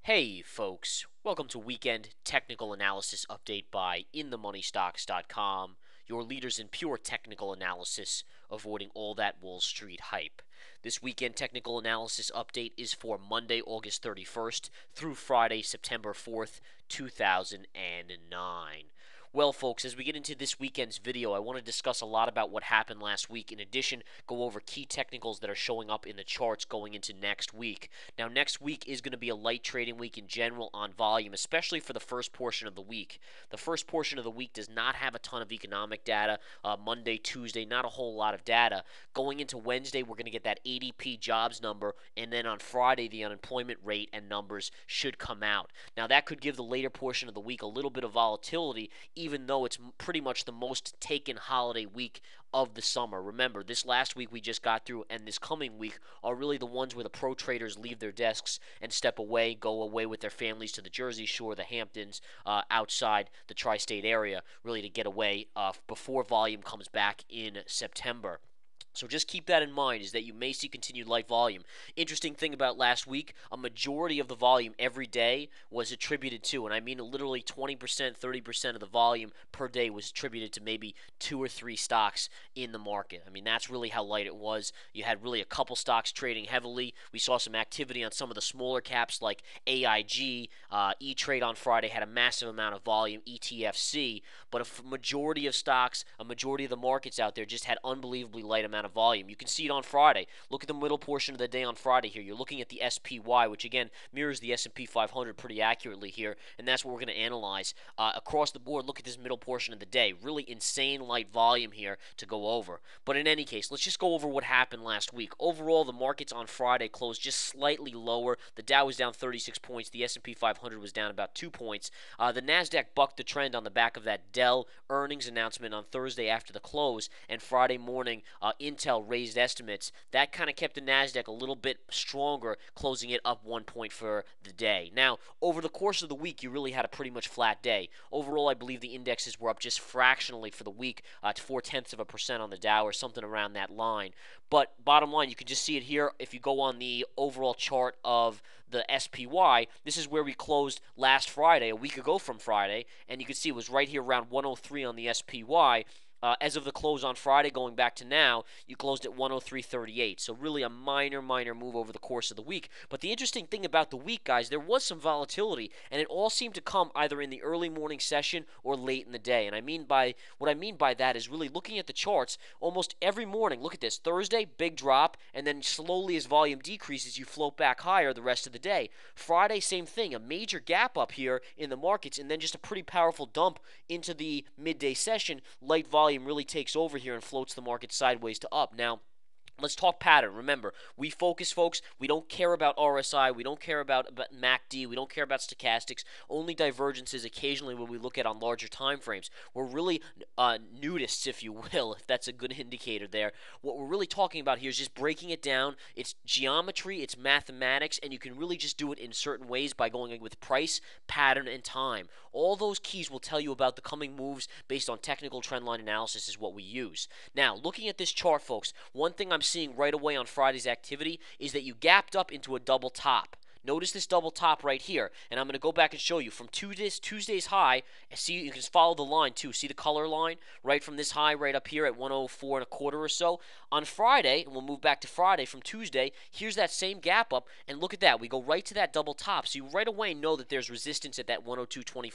Hey folks, welcome to Weekend Technical Analysis Update by InTheMoneyStocks.com, your leaders in pure technical analysis, avoiding all that Wall Street hype. This Weekend Technical Analysis Update is for Monday, August 31st through Friday, September 4th, 2009. Well, folks, as we get into this weekend's video, I want to discuss a lot about what happened last week. In addition, go over key technicals that are showing up in the charts going into next week. Now, next week is going to be a light trading week in general on volume, especially for the first portion of the week. The first portion of the week does not have a ton of economic data. Monday, Tuesday, not a whole lot of data. Going into Wednesday, we're going to get that ADP jobs number, and then on Friday, the unemployment rate and numbers should come out. Now, that could give the later portion of the week a little bit of volatility, even though it's pretty much the most taken holiday week of the summer. Remember, this last week we just got through and this coming week are really the ones where the pro traders leave their desks and step away, go away with their families to the Jersey Shore, the Hamptons, outside the tri-state area, really to get away before volume comes back in September. So just keep that in mind, is that you may see continued light volume. Interesting thing about last week, a majority of the volume every day was attributed to, and I mean literally 20%, 30% of the volume per day was attributed to maybe 2 or 3 stocks in the market. I mean, that's really how light it was. You had really a couple stocks trading heavily. We saw some activity on some of the smaller caps like AIG. E-Trade on Friday had a massive amount of volume, ETFC, but a majority of stocks, a majority of the markets out there just had unbelievably light amount of volume. You can see it on Friday. Look at the middle portion of the day on Friday here. You're looking at the SPY, which again mirrors the S&P 500 pretty accurately here, and that's what we're going to analyze. Across the board, look at this middle portion of the day. Really insane light volume here to go over. But in any case, let's just go over what happened last week. Overall, the markets on Friday closed just slightly lower. The Dow was down 36 points. The S&P 500 was down about 2 points. The NASDAQ bucked the trend on the back of that Dell earnings announcement on Thursday after the close, and Friday morning, Intel raised estimates. That kind of kept the NASDAQ a little bit stronger, closing it up 1 point for the day. Now, over the course of the week, you really had a pretty much flat day. Overall, I believe the indexes were up just fractionally for the week to 0.4% on the Dow or something around that line. But bottom line, you can just see it here. If you go on the overall chart of the SPY, this is where we closed last Friday, a week ago from Friday, and you can see it was right here around 103 on the SPY. As of the close on Friday, going back to now, you closed at 103.38. So really a minor move over the course of the week. But the interesting thing about the week, guys, there was some volatility, and it all seemed to come either in the early morning session or late in the day. And what I mean by that is really looking at the charts almost every morning. Look at this. Thursday, big drop, and then slowly as volume decreases, you float back higher the rest of the day. Friday, same thing. A major gap up here in the markets, and then just a pretty powerful dump into the midday session. Light volume really takes over here and floats the market sideways to up. Now, let's talk pattern. Remember, we focus, folks. We don't care about RSI. We don't care about MACD. We don't care about stochastics. Only divergences occasionally when we look at on larger time frames. We're really nudists, if you will, if that's a good indicator there. What we're really talking about here is just breaking it down. It's geometry, it's mathematics, and you can really just do it in certain ways by going with price, pattern, and time. All those keys will tell you about the coming moves based on technical trendline analysis is what we use. Now, looking at this chart, folks, one thing I'm seeing right away on Friday's activity is that you gapped up into a double top. Notice this double top right here, and I'm going to go back and show you from Tuesday's high. See, you can follow the line too. See the color line right from this high right up here at 104 and a quarter or so. On Friday, and we'll move back to Friday from Tuesday, here's that same gap up, and look at that. We go right to that double top, so you right away know that there's resistance at that 102.25,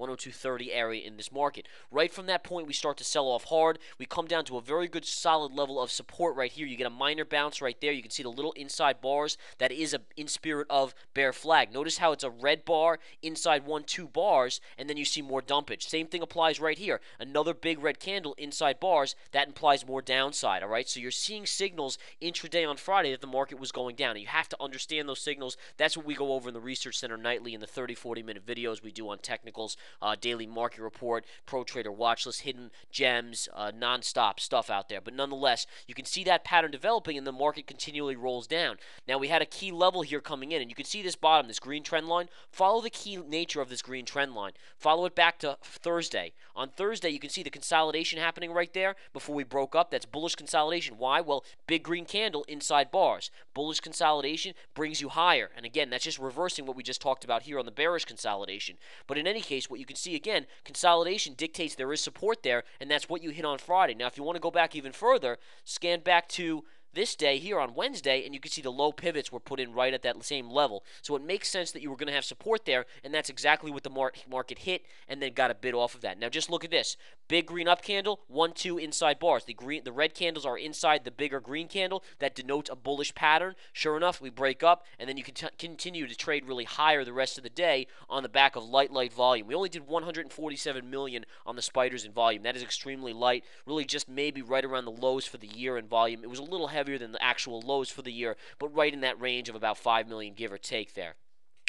102.30 area in this market. Right from that point, we start to sell off hard. We come down to a very good solid level of support right here. You get a minor bounce right there. You can see the little inside bars. That is in spirit of bear flag. Notice how it's a red bar inside 1-2 bars, and then you see more dumpage. Same thing applies right here. Another big red candle inside bars. That implies more downside, all right? So you're seeing signals intraday on Friday that the market was going down, and you have to understand those signals. That's what we go over in the Research Center nightly in the 30-40 minute videos we do on technicals, daily market report, pro trader watch list, hidden gems, non-stop stuff out there. But nonetheless, you can see that pattern developing, and the market continually rolls down. Now, we had a key level here coming in, and you can see this bottom, this green trend line. Follow the key nature of this green trend line. Follow it back to Thursday. On Thursday, you can see the consolidation happening right there before we broke up. That's bullish consolidation. Why? Well, big green candle inside bars. Bullish consolidation brings you higher. And again, that's just reversing what we just talked about here on the bearish consolidation. But in any case, what you can see again, consolidation dictates there is support there, and that's what you hit on Friday. Now, if you want to go back even further, scan back to this day here on Wednesday, and you can see the low pivots were put in right at that same level. So it makes sense that you were going to have support there, and that's exactly what the market hit and then got a bid off of that. Now just look at this. Big green up candle, 1, 2 inside bars. The red candles are inside the bigger green candle. That denotes a bullish pattern. Sure enough, we break up, and then you can continue to trade really higher the rest of the day on the back of light volume. We only did 147 million on the spiders in volume. That is extremely light. Really just maybe right around the lows for the year in volume. It was a little heavier than the actual lows for the year, but right in that range of about 5 million, give or take there.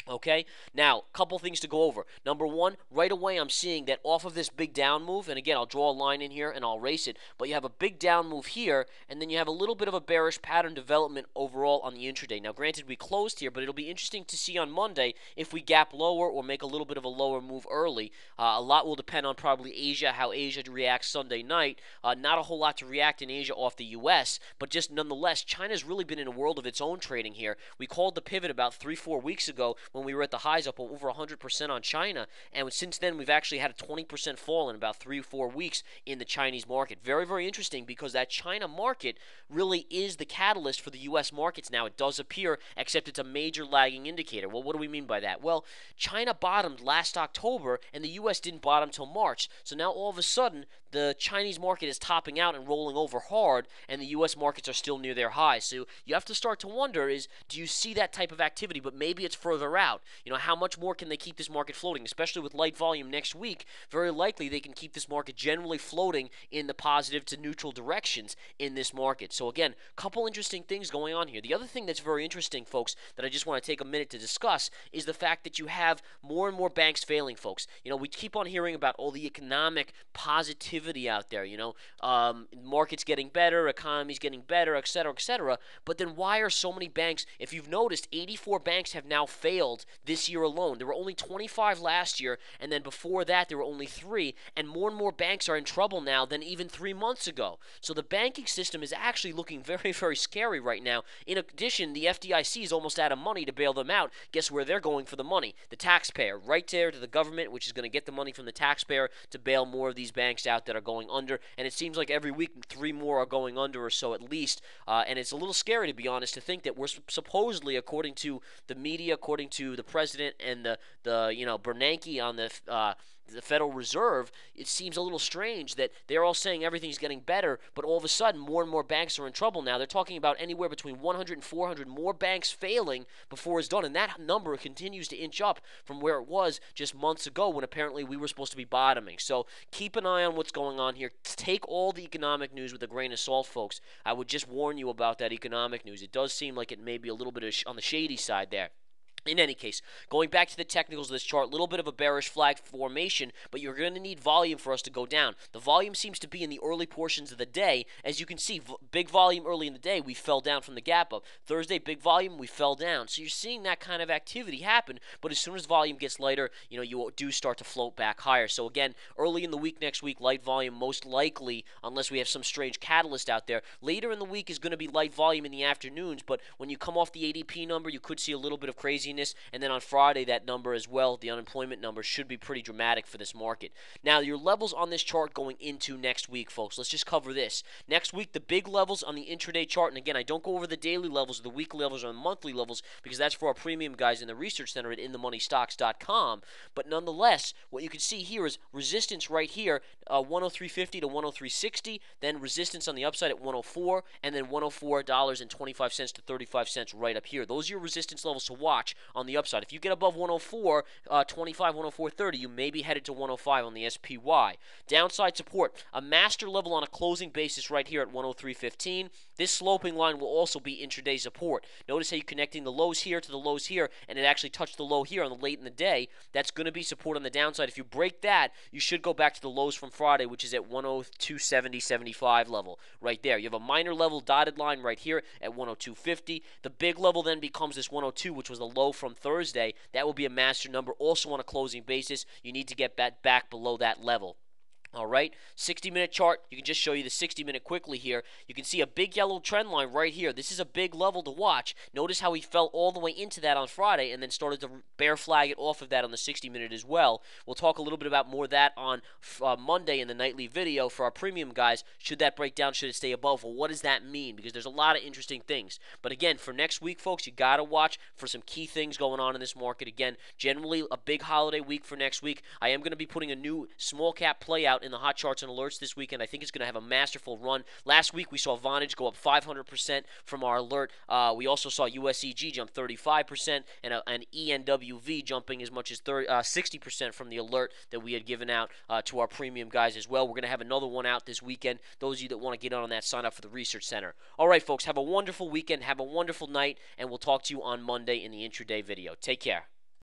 Okay, now, a couple things to go over. Number one, right away I'm seeing that off of this big down move, and again, I'll draw a line in here and I'll erase it, but you have a big down move here, and then you have a little bit of a bearish pattern development overall on the intraday. Now, granted, we closed here, but it'll be interesting to see on Monday if we gap lower or make a little bit of a lower move early. A lot will depend on probably Asia, how Asia reacts Sunday night. Not a whole lot to react in Asia off the U.S., but just nonetheless, China's really been in a world of its own trading here. We called the pivot about 3-4 weeks ago when we were at the highs up over 100% on China, and since then we've actually had a 20% fall in about 3-4 weeks in the Chinese market. Very, very interesting, because that China market really is the catalyst for the U.S. markets now. It does appear, except it's a major lagging indicator. Well, what do we mean by that? Well, China bottomed last October, and the U.S. didn't bottom till March. So now all of a sudden, the Chinese market is topping out and rolling over hard, and the U.S. markets are still near their highs. So you have to start to wonder is, do you see that type of activity, but maybe it's further out? You know, how much more can they keep this market floating, especially with light volume next week? Very likely they can keep this market generally floating in the positive to neutral directions in this market. So again, a couple interesting things going on here. The other thing that's very interesting, folks, that I just want to take a minute to discuss is the fact that you have more and more banks failing, folks. You know, we keep on hearing about all the economic positivity out there, you know, markets getting better, economies getting better, et cetera, but then why are so many banks, if you've noticed, 84 banks have now failed this year alone. There were only 25 last year, and then before that there were only 3, and more banks are in trouble now than even 3 months ago. So the banking system is actually looking very, very scary right now. In addition, the FDIC is almost out of money to bail them out. Guess where they're going for the money? The taxpayer, right there to the government, which is going to get the money from the taxpayer to bail more of these banks out that are going under, and it seems like every week 3 more are going under or so at least, and it's a little scary, to be honest, to think that we're supposedly, according to the media, according to the president and the you know, Bernanke on the Federal Reserve, it seems a little strange that they're all saying everything's getting better, but all of a sudden more and more banks are in trouble now. They're talking about anywhere between 100 and 400 more banks failing before it's done, and that number continues to inch up from where it was just months ago when apparently we were supposed to be bottoming. So keep an eye on what's going on here. Take all the economic news with a grain of salt, folks. I would just warn you about that economic news. It does seem like it may be a little bit on the shady side there. In any case, going back to the technicals of this chart, a little bit of a bearish flag formation, but you're going to need volume for us to go down. The volume seems to be in the early portions of the day. As you can see, big volume early in the day, we fell down from the gap up. Thursday, big volume, we fell down. So you're seeing that kind of activity happen, but as soon as volume gets lighter, you know, you do start to float back higher. So again, early in the week next week, light volume most likely, unless we have some strange catalyst out there. Later in the week is going to be light volume in the afternoons, but when you come off the ADP number, you could see a little bit of craziness. And then on Friday, that number as well, the unemployment number, should be pretty dramatic for this market. Now, your levels on this chart going into next week, folks. Let's just cover this. Next week, the big levels on the intraday chart, and again, I don't go over the daily levels or the weekly levels or the monthly levels because that's for our premium guys in the research center at InTheMoneyStocks.com. But nonetheless, what you can see here is resistance right here, 103.50 to 103.60, then resistance on the upside at 104, and then $104.25 to 35 cents right up here. Those are your resistance levels to watch on the upside. If you get above 104, 25, 104.30, you may be headed to 105 on the SPY. Downside support, a master level on a closing basis right here at 103.15. This sloping line will also be intraday support. Notice how you're connecting the lows here to the lows here, and it actually touched the low here on the late in the day. That's going to be support on the downside. If you break that, you should go back to the lows from Friday, which is at 102.70.75 level right there. You have a minor level dotted line right here at 102.50. The big level then becomes this 102, which was the low low from Thursday, that will be a master number. Also on a closing basis, you need to get that back below that level. All right, 60-minute chart. You can just show you the 60-minute quickly here. You can see a big yellow trend line right here. This is a big level to watch. Notice how he fell all the way into that on Friday and then started to bear flag it off of that on the 60-minute as well. We'll talk a little bit about more of that on Monday in the nightly video for our premium guys. Should that break down? Should it stay above? Well, what does that mean? Because there's a lot of interesting things. But again, for next week, folks, you got to watch for some key things going on in this market. Again, generally a big holiday week for next week. I am going to be putting a new small cap play out in the hot charts and alerts this weekend. I think it's going to have a masterful run. Last week we saw Vonage go up 500% from our alert. We also saw USEG jump 35% and ENWV jumping as much as 60% from the alert that we had given out to our premium guys as well. We're going to have another one out this weekend. Those of you that want to get on that, sign up for the Research Center. All right, folks, have a wonderful weekend. Have a wonderful night, and we'll talk to you on Monday in the intraday video. Take care.